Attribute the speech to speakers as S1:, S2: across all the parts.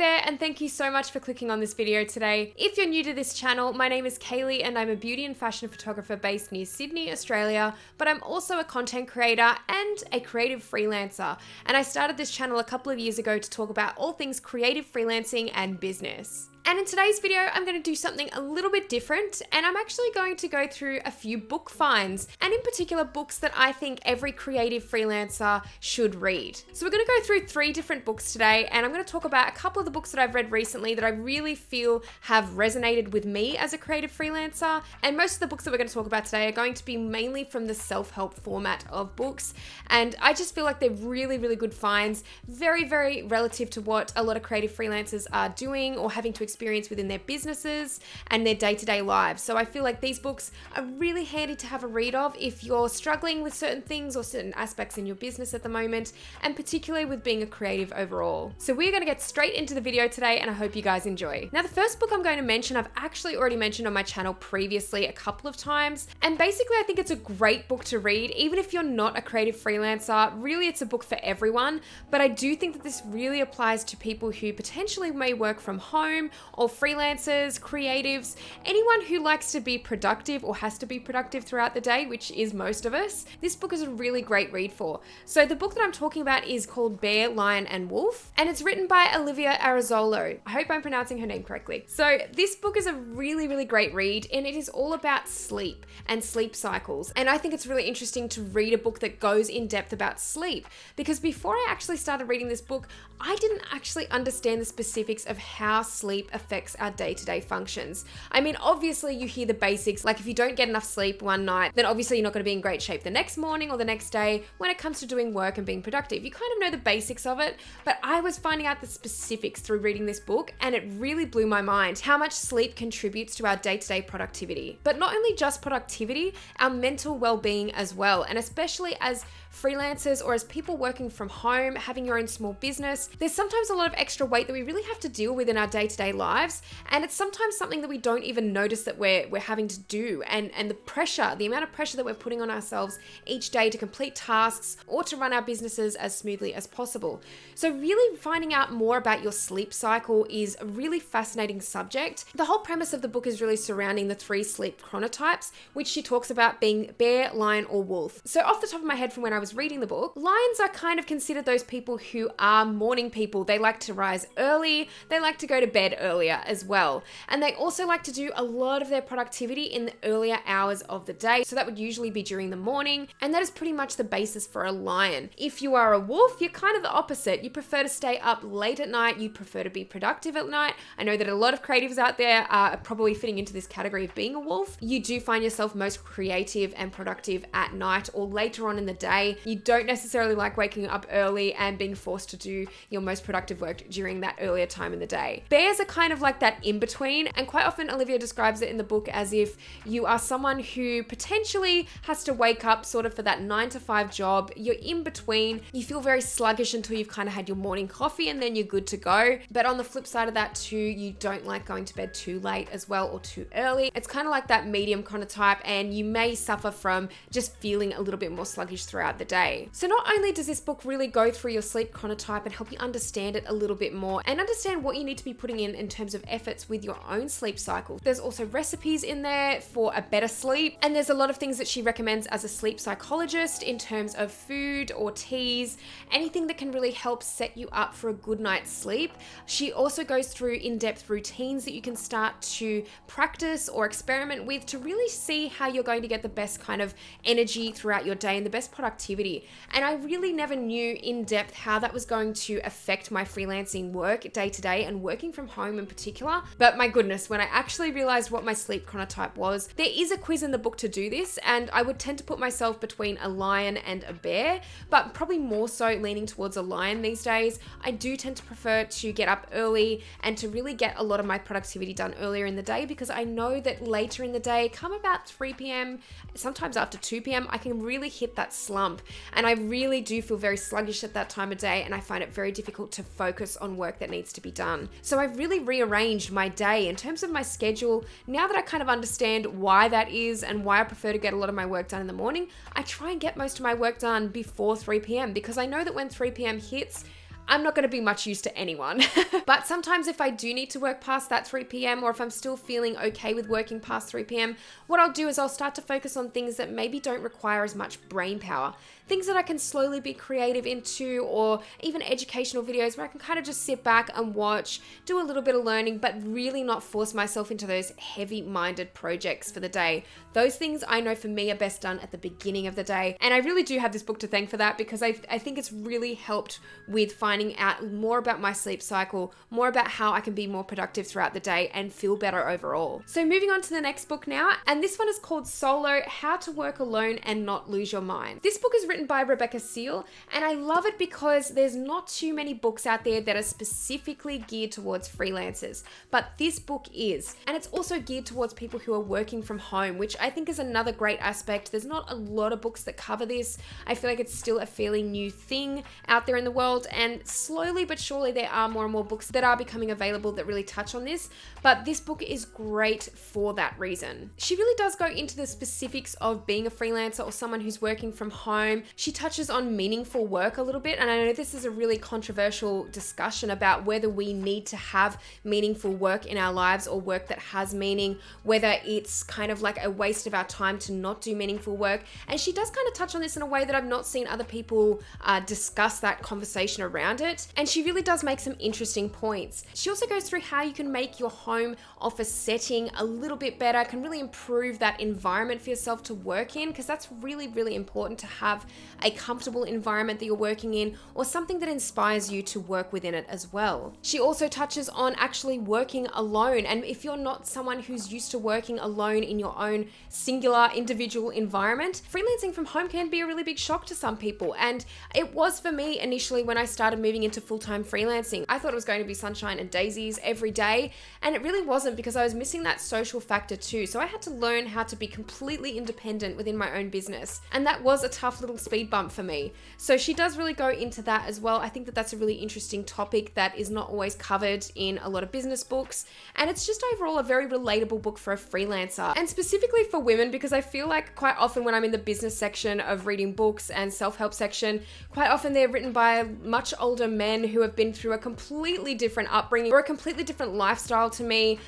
S1: there, and thank you so much for clicking on this video today. If you're new to this channel, my name is Kaylee and I'm a beauty and fashion photographer based near Sydney, Australia, but I'm also a content creator and a creative freelancer. And I started this channel a couple of years ago to talk about all things creative freelancing and business. And in today's video, I'm going to do something a little bit different, and I'm actually going to go through a few book finds, and in particular books that I think every creative freelancer should read. So we're going to go through 3 different books today, and I'm going to talk about a couple of the books that I've read recently that I really feel have resonated with me as a creative freelancer. And most of the books that we're going to talk about today are going to be mainly from the self-help format of books, and I just feel like they're really, really good finds, very, very relative to what a lot of creative freelancers are doing or having to experience within their businesses and their day-to-day lives. So I feel like these books are really handy to have a read of if you're struggling with certain things or certain aspects in your business at the moment, and particularly with being a creative overall. So we're going to get straight into the video today, and I hope you guys enjoy. Now, the first book I'm going to mention, I've actually already mentioned on my channel previously a couple of times, and basically I think it's a great book to read even if you're not a creative freelancer. Really, it's a book for everyone, but I do think that this really applies to people who potentially may work from home, or freelancers, creatives, anyone who likes to be productive or has to be productive throughout the day, which is most of us. This book is a really great read for. So the book that I'm talking about is called Bear, Lion and Wolf, and it's written by Olivia Arezzo. I hope I'm pronouncing her name correctly. So this book is a really, really great read, and it is all about sleep and sleep cycles. And I think it's really interesting to read a book that goes in depth about sleep, because before I actually started reading this book, I didn't actually understand the specifics of how sleep affects our day-to-day functions. I mean, obviously you hear the basics, like if you don't get enough sleep one night, then obviously you're not going to be in great shape the next morning or the next day when it comes to doing work and being productive. You kind of know the basics of it, but I was finding out the specifics through reading this book, and it really blew my mind how much sleep contributes to our day-to-day productivity. But not only just productivity, our mental well-being as well, and especially as freelancers or as people working from home, having your own small business, there's sometimes a lot of extra weight that we really have to deal with in our day-to-day lives, and it's sometimes something that we don't even notice that we're having to do, and the amount of pressure that we're putting on ourselves each day to complete tasks or to run our businesses as smoothly as possible. So really finding out more about your sleep cycle is a really fascinating subject. The whole premise of the book is really surrounding the 3 sleep chronotypes, which she talks about being bear, lion or wolf. So off the top of my head from when I was reading the book, lions are kind of considered those people who are morning people. They like to rise early, they like to go to bed earlier as well, and they also like to do a lot of their productivity in the earlier hours of the day, so that would usually be during the morning, and that is pretty much the basis for a lion. If you are a wolf, you're kind of the opposite. You prefer to stay up late at night, you prefer to be productive at night. I know that a lot of creatives out there are probably fitting into this category of being a wolf. You do find yourself most creative and productive at night or later on in the day. You don't necessarily like waking up early and being forced to do your most productive work during that earlier time in the day. Bears are kind of like that in between, and quite often Olivia describes it in the book as if you are someone who potentially has to wake up sort of for that 9 to 5 job. You're in between, you feel very sluggish until you've kind of had your morning coffee, and then you're good to go. But on the flip side of that too, you don't like going to bed too late as well or too early. It's kind of like that medium chronotype, and you may suffer from just feeling a little bit more sluggish throughout the day. So not only does this book really go through your sleep chronotype and help you understand it a little bit more and understand what you need to be putting in terms of efforts with your own sleep cycle, there's also recipes in there for a better sleep, and there's a lot of things that she recommends as a sleep psychologist in terms of food or teas, anything that can really help set you up for a good night's sleep. She also goes through in-depth routines that you can start to practice or experiment with to really see how you're going to get the best kind of energy throughout your day and the best productivity. And I really never knew in depth how that was going to affect my freelancing work day to day and working from home in particular. But my goodness, when I actually realized what my sleep chronotype was, there is a quiz in the book to do this, and I would tend to put myself between a lion and a bear, but probably more so leaning towards a lion these days. I do tend to prefer to get up early and to really get a lot of my productivity done earlier in the day, because I know that later in the day, come about 3 p.m, sometimes after 2 p.m, I can really hit that slump, and I really do feel very sluggish at that time of day, and I find it very difficult to focus on work that needs to be done. So I've really rearranged my day in terms of my schedule. Now that I kind of understand why that is and why I prefer to get a lot of my work done in the morning, I try and get most of my work done before 3 p.m, because I know that when 3 p.m hits, I'm not going to be much use to anyone. But sometimes if I do need to work past that 3 p.m. or if I'm still feeling okay with working past 3 p.m., what I'll do is I'll start to focus on things that maybe don't require as much brain power. Things that I can slowly be creative into, or even educational videos where I can kind of just sit back and watch, do a little bit of learning, but really not force myself into those heavy-minded projects for the day. Those things I know for me are best done at the beginning of the day. And I really do have this book to thank for that, because I think it's really helped with finding out more about my sleep cycle, more about how I can be more productive throughout the day and feel better overall. So moving on to the next book now, and this one is called Solo: How to Work Alone and Not Lose Your Mind. This book is written by Rebecca Seal, and I love it because there's not too many books out there that are specifically geared towards freelancers, but this book is. And it's also geared towards people who are working from home, which I think is another great aspect. There's not a lot of books that cover this. I feel like it's still a fairly new thing out there in the world, and slowly but surely there are more and more books that are becoming available that really touch on this, but this book is great for that reason. She really does go into the specifics of being a freelancer or someone who's working from home. She touches on meaningful work a little bit, and I know this is a really controversial discussion about whether we need to have meaningful work in our lives or work that has meaning, whether it's kind of like a waste of our time to not do meaningful work. And she does kind of touch on this in a way that I've not seen other people discuss that conversation around it. And she really does make some interesting points. She also goes through how you can make your home office setting a little bit better, can really improve that environment for yourself to work in, because that's really, really important to have a comfortable environment that you're working in, or something that inspires you to work within it as well. She also touches on actually working alone, and if you're not someone who's used to working alone in your own singular individual environment, freelancing from home can be a really big shock to some people. And it was for me initially when I started moving into full-time freelancing. I thought it was going to be sunshine and daisies every day, and it really wasn't, because I was missing that social factor too. So I had to learn how to be completely independent within my own business, and that was a tough little speed bump for me. So she does really go into that as well. I think that that's a really interesting topic that is not always covered in a lot of business books, and it's just overall a very relatable book for a freelancer, and specifically for women, because I feel like quite often when I'm in the business section of reading books and self-help section, quite often they're written by much older men who have been through a completely different upbringing or a completely different lifestyle to me.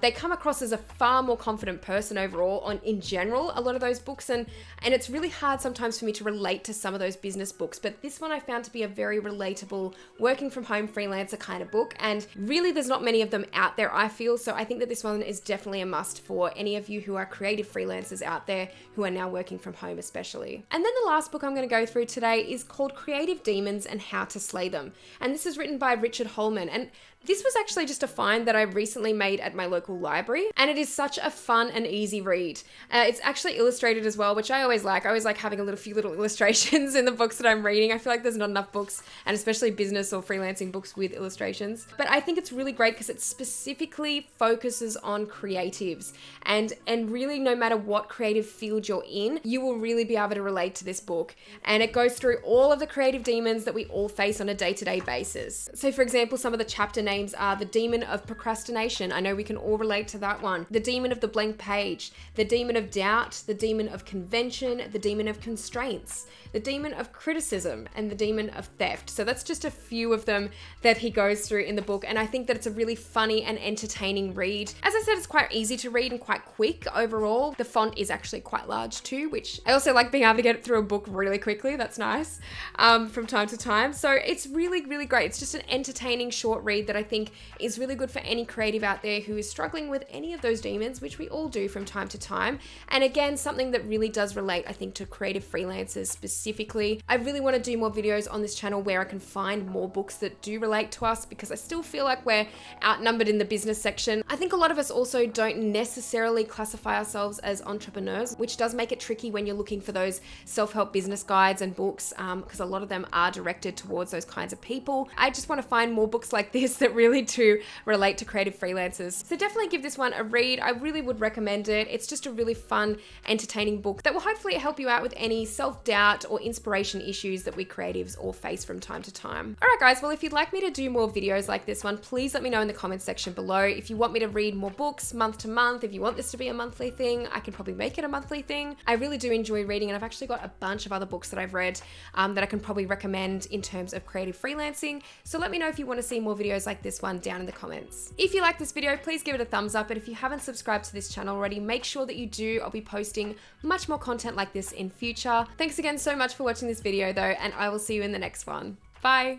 S1: They come across as a far more confident person overall in general, a lot of those books, and it's really hard sometimes for me to relate to some of those business books, but this one I found to be a very relatable working from home freelancer kind of book, and really there's not many of them out there, I feel. So I think that this one is definitely a must for any of you who are creative freelancers out there who are now working from home especially. And then the last book I'm going to go through today is called Creative Demons and How to Slay Them, and this is written by Richard Holman, and this was actually just a find that I recently made at my local library, and it is such a fun and easy read. It's actually illustrated as well, which I always like. I always like having a few little illustrations in the books that I'm reading. I feel like there's not enough books, and especially business or freelancing books with illustrations. But I think it's really great because it specifically focuses on creatives, and really no matter what creative field you're in, you will really be able to relate to this book. And it goes through all of the creative demons that we all face on a day-to-day basis. So for example, some of the chapter names are the demon of procrastination. I know we can all relate to that one. The demon of the blank page, the demon of doubt, the demon of convention, the demon of constraints, the demon of criticism, and the demon of theft. So that's just a few of them that he goes through in the book, and I think that it's a really funny and entertaining read. As I said, it's quite easy to read and quite quick overall. The font is actually quite large too, which I also like being able to get through a book really quickly. That's nice from time to time. So it's really, really great. It's just an entertaining short read that I think is really good for any creative out there who is struggling with any of those demons, which we all do from time to time. And again, something that really does relate, I think, to creative freelancers specifically. I really want to do more videos on this channel where I can find more books that do relate to us, because I still feel like we're outnumbered in the business section. I think a lot of us also don't necessarily classify ourselves as entrepreneurs, which does make it tricky when you're looking for those self-help business guides and books, because a lot of them are directed towards those kinds of people. I just want to find more books like this that that really do relate to creative freelancers. So definitely give this one a read. I really would recommend it. It's just a really fun, entertaining book that will hopefully help you out with any self-doubt or inspiration issues that we creatives all face from time to time. All right, guys, well, if you'd like me to do more videos like this one, please let me know in the comments section below. If you want me to read more books month to month, if you want this to be a monthly thing, I can probably make it a monthly thing. I really do enjoy reading, and I've actually got a bunch of other books that I've read that I can probably recommend in terms of creative freelancing. So let me know if you want to see more videos like this one down in the comments. If you like this video, please give it a thumbs up. And if you haven't subscribed to this channel already, make sure that you do. I'll be posting much more content like this in future. Thanks again so much for watching this video though, and I will see you in the next one. Bye.